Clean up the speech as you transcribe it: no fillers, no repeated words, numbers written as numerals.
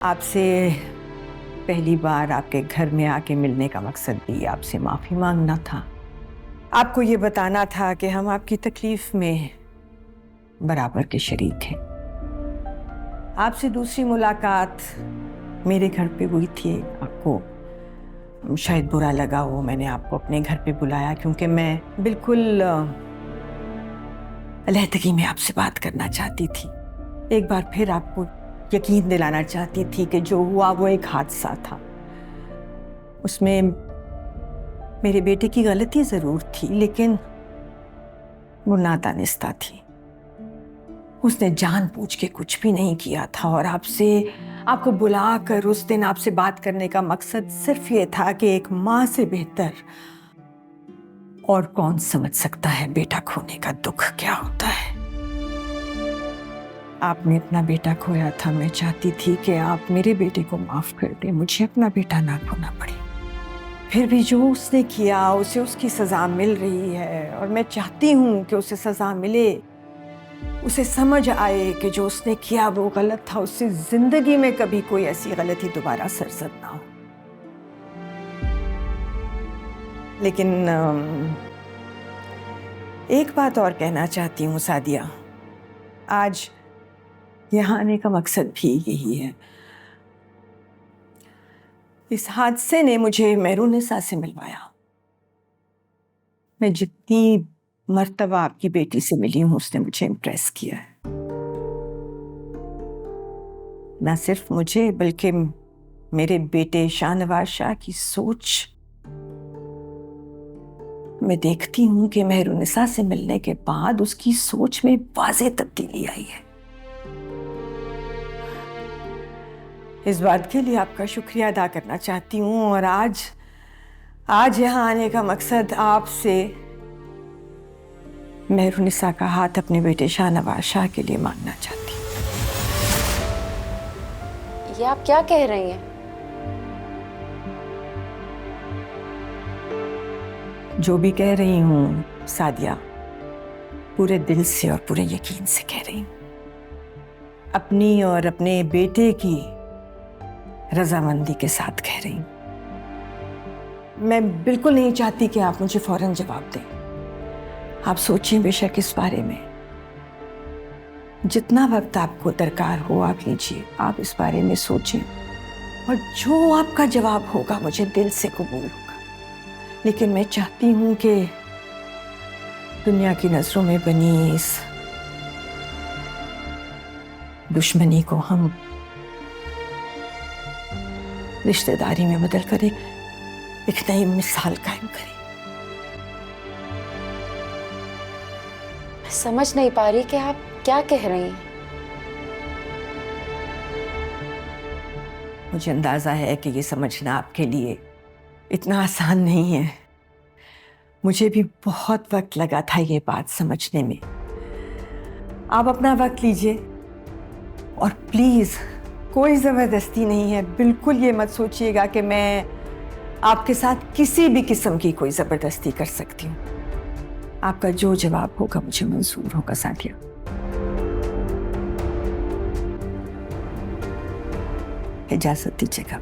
आपसे पहली बार आपके घर में आके मिलने का मकसद भी आपसे माफ़ी मांगना था। आपको ये बताना था कि हम आपकी तकलीफ में बराबर के शरीक हैं। आपसे दूसरी मुलाकात मेरे घर पे हुई थी। आपको शायद बुरा लगा हो, मैंने आपको अपने घर पे बुलाया क्योंकि मैं बिल्कुल अलहदगी में आपसे बात करना चाहती थी। एक बार फिर आपको यकीन दिलाना चाहती थी कि जो हुआ वो एक हादसा था। उसमें मेरे बेटे की गलती जरूर थी, लेकिन वो नादानिस्ता थी। उसने जानबूझ के कुछ भी नहीं किया था और आपको बुलाकर उस दिन आपसे बात करने का मकसद सिर्फ ये था कि एक माँ से बेहतर और कौन समझ सकता है बेटा खोने का दुख क्या होता है। आपने अपना बेटा खोया था। मैं चाहती थी कि आप मेरे बेटे को माफ कर दें, मुझे अपना बेटा ना खोना पड़े। फिर भी जो उसने किया उसे उसकी सजा मिल रही है और मैं चाहती हूँ कि उसे सजा मिले, उसे समझ आए कि जो उसने किया वो गलत था। उससे जिंदगी में कभी कोई ऐसी गलती दोबारा सरजद ना हो। लेकिन एक बात और कहना चाहती हूँ सादिया, आज यहाँ आने का मकसद भी यही है। इस हादसे ने मुझे मेहरुनिसा से मिलवाया। मैं जितनी मर्तबा आपकी बेटी से मिली हूँ उसने मुझे इम्प्रेस किया है। ना सिर्फ मुझे बल्कि मेरे बेटे शाहनवाज शाह की सोच। मैं देखती हूँ कि मेहरुनिसा से मिलने के बाद उसकी सोच में वाज़ेह तब्दीली आई है। इस बात के लिए आपका शुक्रिया अदा करना चाहती हूँ और आज यहाँ आने का मकसद आपसे मेहरुनिसा का हाथ अपने बेटे शाहनवाज शाह के लिए मांगना चाहती हूँ। ये आप क्या कह रही हैं? जो भी कह रही हूँ सादिया, पूरे दिल से और पूरे यकीन से कह रही हूँ। अपनी और अपने बेटे की रजामंदी के साथ कह रही हूँ। मैं बिल्कुल नहीं चाहती कि आप मुझे फौरन जवाब दें। आप सोचिए बेशक इस बारे में। जितना वक्त आपको दरकार हो आप लीजिए, आप इस बारे में सोचें और जो आपका जवाब होगा मुझे दिल से कबूल होगा। लेकिन मैं चाहती हूँ कि दुनिया की नजरों में बनी इस दुश्मनी को हम रिश्तेदारी में बदल कर एक नई मिसाल कायम करें। मैं समझ नहीं पा रही कि आप क्या कह रही हैं। मुझे अंदाजा है कि ये समझना आपके लिए इतना आसान नहीं है। मुझे भी बहुत वक्त लगा था ये बात समझने में। आप अपना वक्त लीजिए और प्लीज कोई जबरदस्ती नहीं है। बिल्कुल ये मत सोचिएगा कि मैं आपके साथ किसी भी किस्म की कोई जबरदस्ती कर सकती हूँ। आपका जो जवाब होगा मुझे मंजूर होगा सादिया। इजाजत दीजिएगा।